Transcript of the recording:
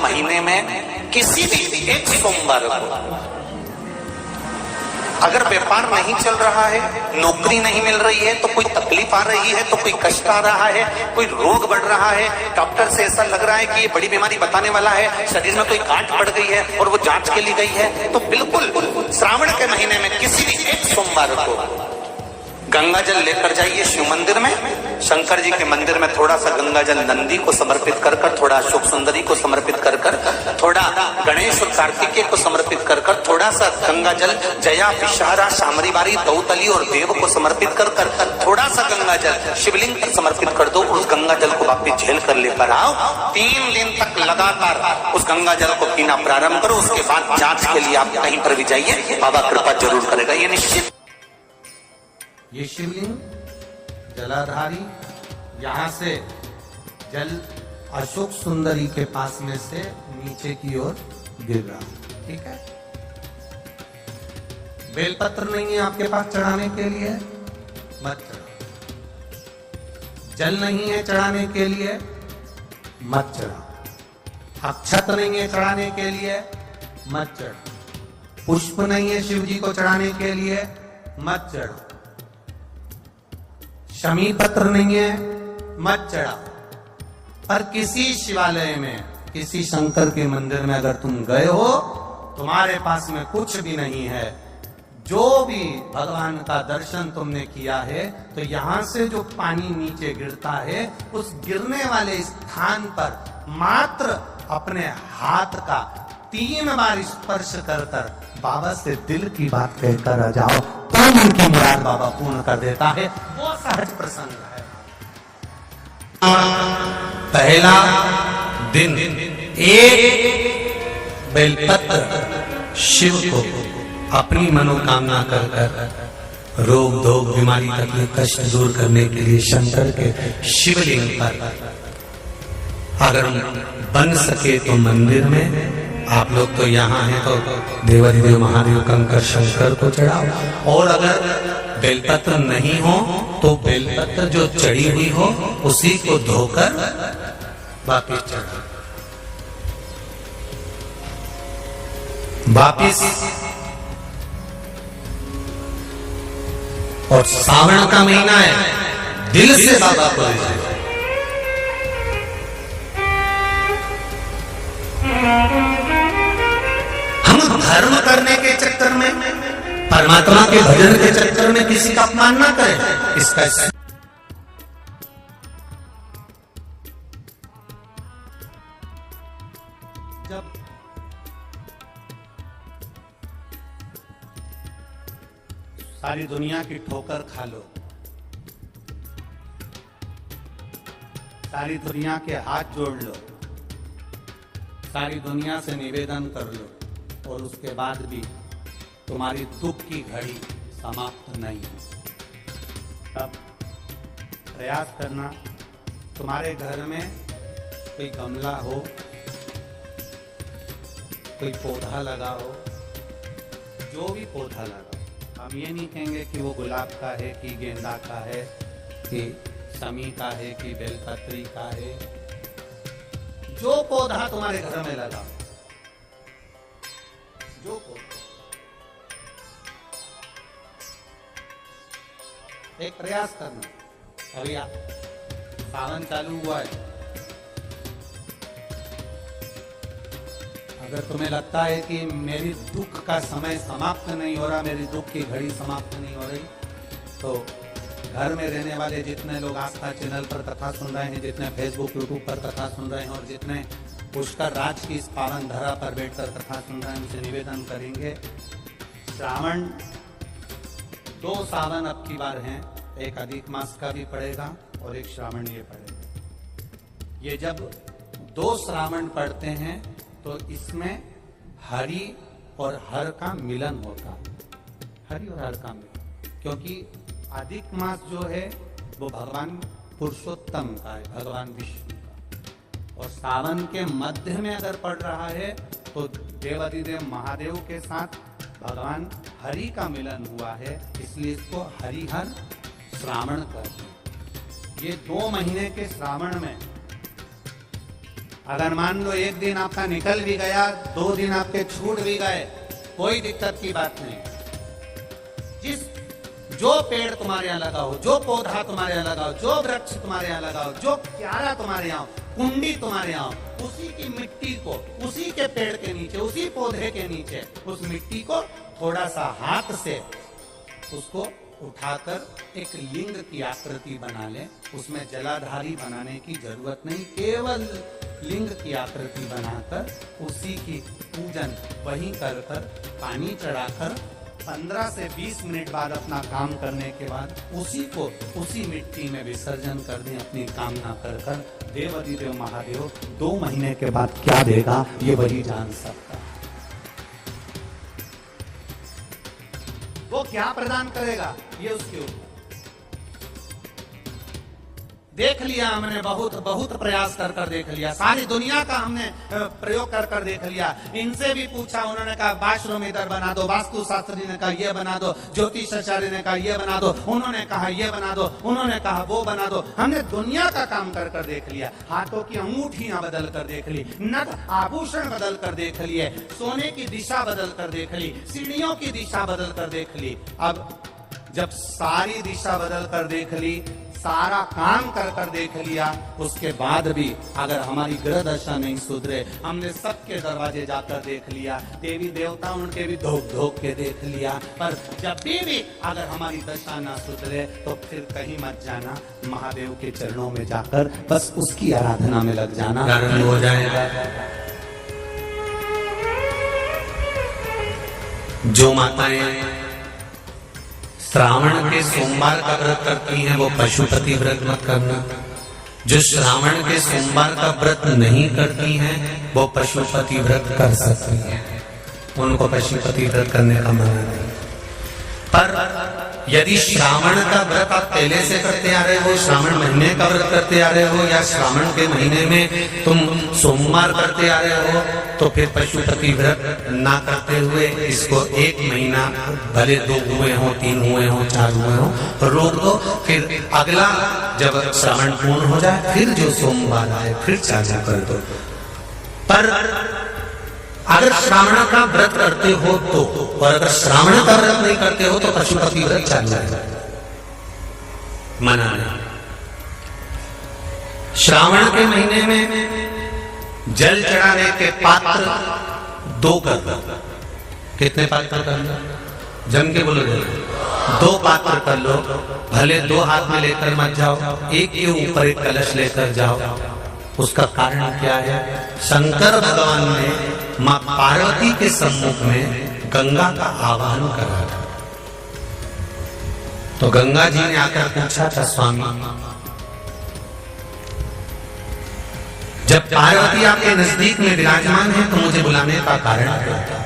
महीने में किसी भी एक सोमवार को अगर व्यापार नहीं चल रहा है, नौकरी नहीं मिल रही है, तो कोई तकलीफ आ रही है, तो कोई कष्ट आ रहा है, कोई रोग बढ़ रहा है, डॉक्टर से ऐसा लग रहा है कि ये बड़ी बीमारी बताने वाला है, शरीर में कोई गांठ बढ़ गई है और वो जांच के लिए गई है, तो बिल्कुल श्रावण के महीने में किसी भी एक सोमवार को गंगा जल लेकर जाइए शिव मंदिर में। शंकर जी के मंदिर में थोड़ा सा गंगा जल नंदी को समर्पित कर कर, थोड़ा अशोक सुंदरी को समर्पित कर कर, थोड़ा गणेश और कार्तिकेय को समर्पित कर कर, थोड़ा सा गंगा जल जया विषहारा शामरीबारी दौतली और देव को समर्पित कर कर, थोड़ा सा गंगा जल शिवलिंग पर समर्पित कर दो। उस गंगा जल को वापिस झेल कर लेकर आओ। 3 दिन तक लगातार उस गंगा जल को पीना प्रारंभ करो। उसके बाद जांच के लिए आप कहीं पर भी जाइए, बाबा कृपा जरूर करेगा, ये निश्चित। ये शिवलिंग जलाधारी, यहाँ से जल अशोक सुंदरी के पास में से नीचे की ओर गिर रहा है, ठीक है। बेलपत्र नहीं है आपके पास चढ़ाने के लिए, मत चढ़ाओ। जल नहीं है चढ़ाने के लिए, मत चढ़ाओ। अक्षत नहीं है चढ़ाने के लिए, मत चढ़ाओ। पुष्प नहीं है शिव जी को चढ़ाने के लिए, मत चढ़ाओ। शमी पत्र नहीं है, मत चढ़ाओ। पर किसी शिवालय में, किसी शंकर के मंदिर में अगर तुम गए हो, तुम्हारे पास में कुछ भी नहीं है, जो भी भगवान का दर्शन तुमने किया है, तो यहां से जो पानी नीचे गिरता है, उस गिरने वाले स्थान पर मात्र अपने हाथ का 3 बार स्पर्श कर कर बाबा से दिल की बात कहकर आ जाओ, तो उनकी मुराद बाबा पूर्ण कर देता है। वो सहज प्रसंग है। पहला दिन एक बेलपत्र शिव को अपनी मनोकामना कर कर रोग धोग बीमारी तकलीफ कष्ट दूर करने के लिए शंकर के शिवलिंग पर अगर बन सके तो मंदिर में, आप लोग तो यहाँ हैं तो देवाधिदेव महादेव कंकर शंकर को चढ़ाओ। और अगर बेलपत्र नहीं हो तो बेलपत्र जो चढ़ी हुई हो उसी को धोकर वापिस चढ़ाओ। वापिस और सावन का महीना है, दिल से बाबा को हम धर्म करने के चक्कर में, परमात्मा के भजन के चक्कर में किसी का अपमान ना करें। इसका जब सारी दुनिया की ठोकर खा लो, सारी दुनिया के हाथ जोड़ लो, सारी दुनिया से निवेदन कर लो, और उसके बाद भी तुम्हारी दुख की घड़ी समाप्त नहीं हो, तब प्रयास करना तुम्हारे घर में कोई गमला हो, कोई पौधा लगा हो, जो भी पौधा लगा हो। हम ये नहीं कहेंगे कि वो गुलाब का है कि गेंदा का है कि शमी का है कि बेलपत्री का है। जो पौधा तुम्हारे घर में लगा, जो पौधा, एक प्रयास करना। अभी सावन चालू हुआ है, अगर तुम्हें लगता है कि मेरी दुख का समय समाप्त नहीं हो रहा, मेरी दुख की घड़ी समाप्त नहीं हो रही, तो घर में रहने वाले जितने लोग आस्था चैनल पर कथा सुन रहे हैं, जितने फेसबुक यूट्यूब पर कथा सुन रहे हैं, और जितने पुष्कर राज की इस पावन धरा पर बैठकर कथा सुन रहे हैं, उनसे निवेदन करेंगे, श्रावण 2 सावन अब की बार हैं, एक अधिक मास का भी पड़ेगा और एक श्रावण ये पड़ेगा। ये जब 2 श्रावण पड़ते हैं तो इसमें हरि और हर का मिलन होता है, हरि और हर का मिलन, क्योंकि अधिक मास जो है वो भगवान पुरुषोत्तम का है, भगवान विष्णु का, और सावन के मध्य में अगर पड़ रहा है तो देवाधिदेव महादेव के साथ भगवान हरि का मिलन हुआ है, इसलिए इसको हरिहर श्रावण कहते हैं। ये 2 महीने के श्रावण में अगर मान लो एक दिन आपका निकल भी गया, 2 दिन आपके छूट भी गए, कोई दिक्कत की बात नहीं। जो पेड़ तुम्हारे यहाँ लगाओ, जो पौधा तुम्हारे यहाँ लगाओ, जो वृक्ष तुम्हारे यहाँ लगाओ, जो क्यारा तुम्हारे यहाँ, कुंडी तुम्हारे यहाँ, उसी की मिट्टी को, उसी के पेड़ के नीचे, उसी पौधे के नीचे, उस मिट्टी को थोड़ा सा हाथ से उसको उठाकर एक लिंग की आकृति बना ले। उसमें जलाधारी बनाने की जरूरत नहीं, केवल लिंग की आकृति बनाकर उसी की पूजन वहीं कर पानी चढ़ाकर 15 से 20 मिनट बाद अपना काम करने के बाद उसी को उसी मिट्टी में विसर्जन कर दें, अपनी कामना कर देव अधिदेव महादेव 2 महीने के बाद क्या देगा ये वही जान सकता। वो क्या प्रदान करेगा ये उसके ऊपर। देख लिया हमने, बहुत प्रयास कर देख लिया, सारी दुनिया का हमने प्रयोग कर देख लिया। इनसे भी पूछा, उन्होंने कहा वाशरूम इधर बना दो, वास्तु शास्त्री ने कहा ये बना दो, ज्योतिषाचार्य ने कहा ये बना दो, उन्होंने कहा ये बना दो, उन्होंने कहा वो बना दो। हमने दुनिया का काम कर देख लिया, हाथों की अंगूठियां बदल कर देख ली, नथ आभूषण बदल कर देख लिए, सोने की दिशा बदल कर देख ली, सीढ़ियों की दिशा बदल कर देख ली। अब जब सारी दिशा बदल कर देख ली, सारा काम कर देख लिया, उसके बाद भी अगर हमारी ग्रह दशा नहीं सुधरे, हमने सबके दरवाजे जाकर देख लिया, देवी देवता उनके भी धोख के देख लिया, पर जब भी अगर हमारी दशा ना सुधरे तो फिर कहीं मत जाना, महादेव के चरणों में जाकर बस उसकी आराधना में लग जाना, कारण हो जाएगा। जो माताएं श्रावण के सोमवार का व्रत करती हैं वो पशुपति व्रत मत करना। जो श्रावण के सोमवार का व्रत नहीं करती हैं वो पशुपति व्रत कर सकती हैं, उनको पशुपति व्रत करने का मना नहीं। पर यदि श्रावण का व्रत आप पहले से करते आ रहे हो, श्रावण महीने का व्रत करते आ रहे हो, या श्रावण के महीने में तुम सोमवार करते आ रहे हो, तो फिर पशुपति व्रत ना करते हुए इसको 1 महीना, भले 2 हुए हो, 3 हुए हो, 4 हुए हो, तो रोक दो। फिर अगला जब श्रावण पूर्ण हो जाए फिर जो सोमवार आए फिर चालू कर दो। पर अगर श्रावण का व्रत करते हो तो, और अगर श्रावण का व्रत नहीं करते हो तो पशुपति व्रत चालू है, मना नहीं। श्रावण के महीने में जल चढ़ाने के पात्र 2 कर दो। कितने पात्र कर लो? जम के बोलो, 2 पात्र कर लो, भले 2 हाथ में लेकर मत जाओ, एक के ऊपर एक कलश लेकर जाओ। उसका कारण क्या है? शंकर भगवान ने मां पार्वती के सम्मुख में गंगा का आवाहन करा था, तो गंगा जी ने आकर पूछा था, स्वामी जब पार्वती आपके नजदीक में विराजमान है तो मुझे बुलाने का कारण क्या था?